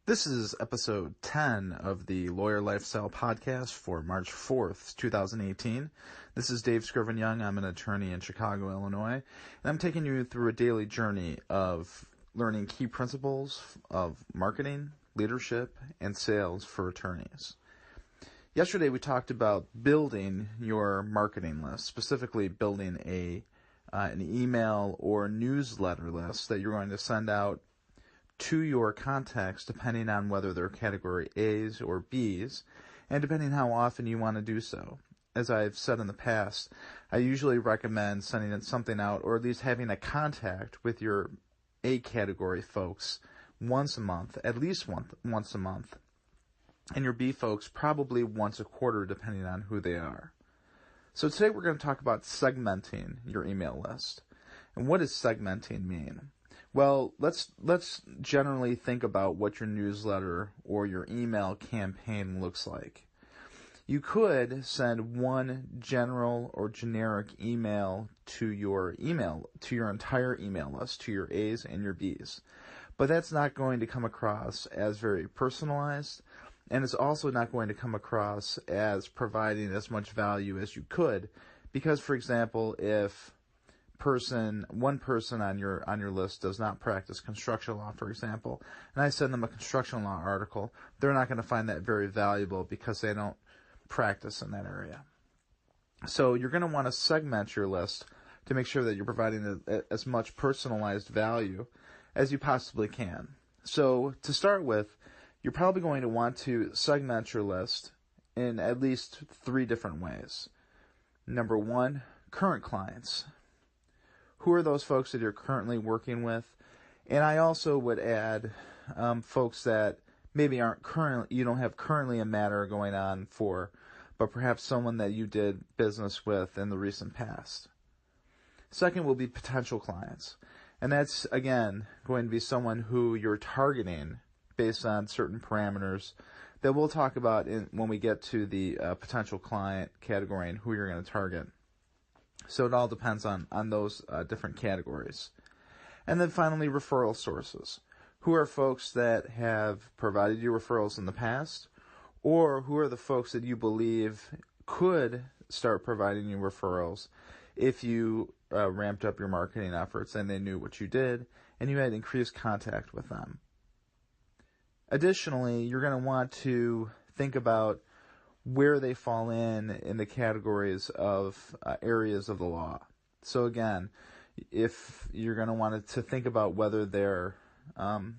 This is episode 10 of the Lawyer Lifestyle Podcast for March 4th, 2018. This is Dave Scriven-Young. I'm an attorney in Chicago, Illinois, and I'm taking you through a daily journey of learning key principles of marketing, leadership, and sales for attorneys. Yesterday we talked about building your marketing list, specifically building an email or newsletter list that you're going to send out to your contacts, depending on whether they're category A's or B's, and depending how often you want to do so. As I've said in the past, I usually recommend sending something out, or at least having a contact with your A category folks once a month, at least once a month, and your B folks probably once a quarter, depending on who they are. So today we're going to talk about segmenting your email list. And what does segmenting mean? Well, let's generally think about what your newsletter or your email campaign looks like. You could send one general or generic email to your entire email list, to your A's and your B's. But that's not going to come across as very personalized, and it's also not going to come across as providing as much value as you could, because, for example, if one person on your list does not practice construction law, for example, and I send them a construction law article, they're not going to find that very valuable because they don't practice in that area. So you're going to want to segment your list to make sure that you're providing as much personalized value as you possibly can. So to start with, you're probably going to want to segment your list in at least 3 different ways. Number 1, current clients. Who are those folks that you're currently working with? And I also would add folks that maybe you don't have currently a matter going on for, but perhaps someone that you did business with in the recent past. Second will be potential clients. And that's, again, going to be someone who you're targeting based on certain parameters that we'll talk about when we get to the potential client category and who you're going to target. So it all depends on those different categories. And then finally, referral sources. Who are folks that have provided you referrals in the past, or who are the folks that you believe could start providing you referrals if you ramped up your marketing efforts and they knew what you did and you had increased contact with them. Additionally, you're going to want to think about where they fall in the categories of areas of the law. So again, if you're going to want to think about whether they're in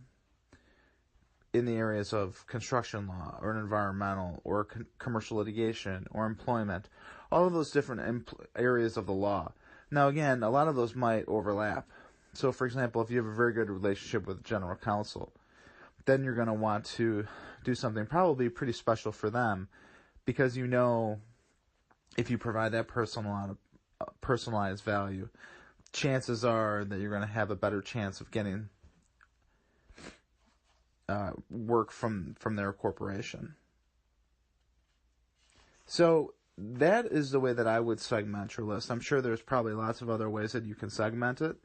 the areas of construction law or environmental or commercial litigation or employment, all of those different areas of the law. Now again, a lot of those might overlap. So for example, if you have a very good relationship with general counsel, then you're going to want to do something probably pretty special for them, because you know if you provide that personalized value, chances are that you're going to have a better chance of getting work from their corporation. So that is the way that I would segment your list. I'm sure there's probably lots of other ways that you can segment it,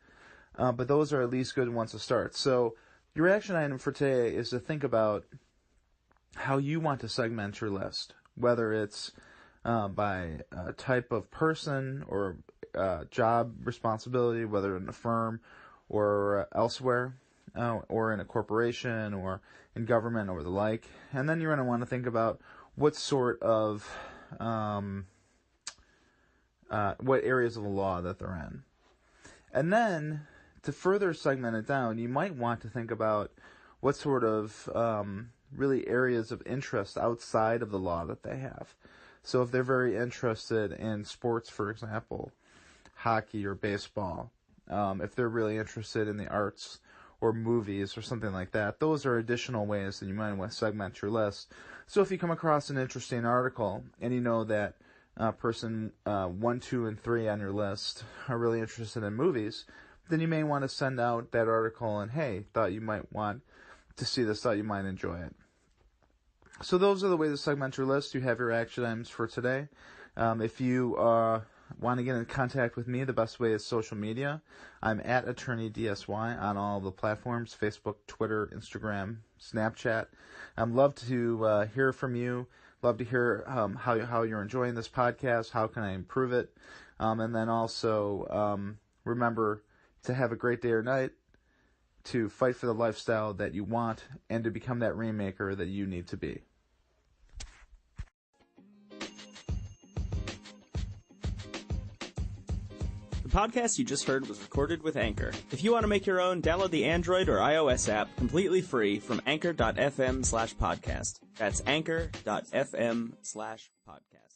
but those are at least good ones to start. So your action item for today is to think about how you want to segment your list, whether it's by type of person or job responsibility, whether in a firm or elsewhere, or in a corporation or in government or the like. And then you're going to want to think about what sort of, what areas of the law that they're in. And then to further segment it down, you might want to think about what sort of really areas of interest outside of the law that they have. So if they're very interested in sports, for example, hockey or baseball, if they're really interested in the arts or movies or something like that, those are additional ways that you might want to segment your list. So if you come across an interesting article and you know that person 1, 2, and 3 on your list are really interested in movies, then you may want to send out that article and, hey, thought you might want to see this, thought you might enjoy it. So those are the ways to segment your list. You have your action items for today. If you want to get in contact with me, the best way is social media. I'm at AttorneyDSY on all the platforms, Facebook, Twitter, Instagram, Snapchat. I'd love to hear from you. Love to hear how you're enjoying this podcast. How can I improve it? And then also remember to have a great day or night, to fight for the lifestyle that you want, and to become that rainmaker that you need to be. The podcast you just heard was recorded with Anchor. If you want to make your own, download the Android or iOS app completely free from anchor.fm/podcast. That's anchor.fm/podcast.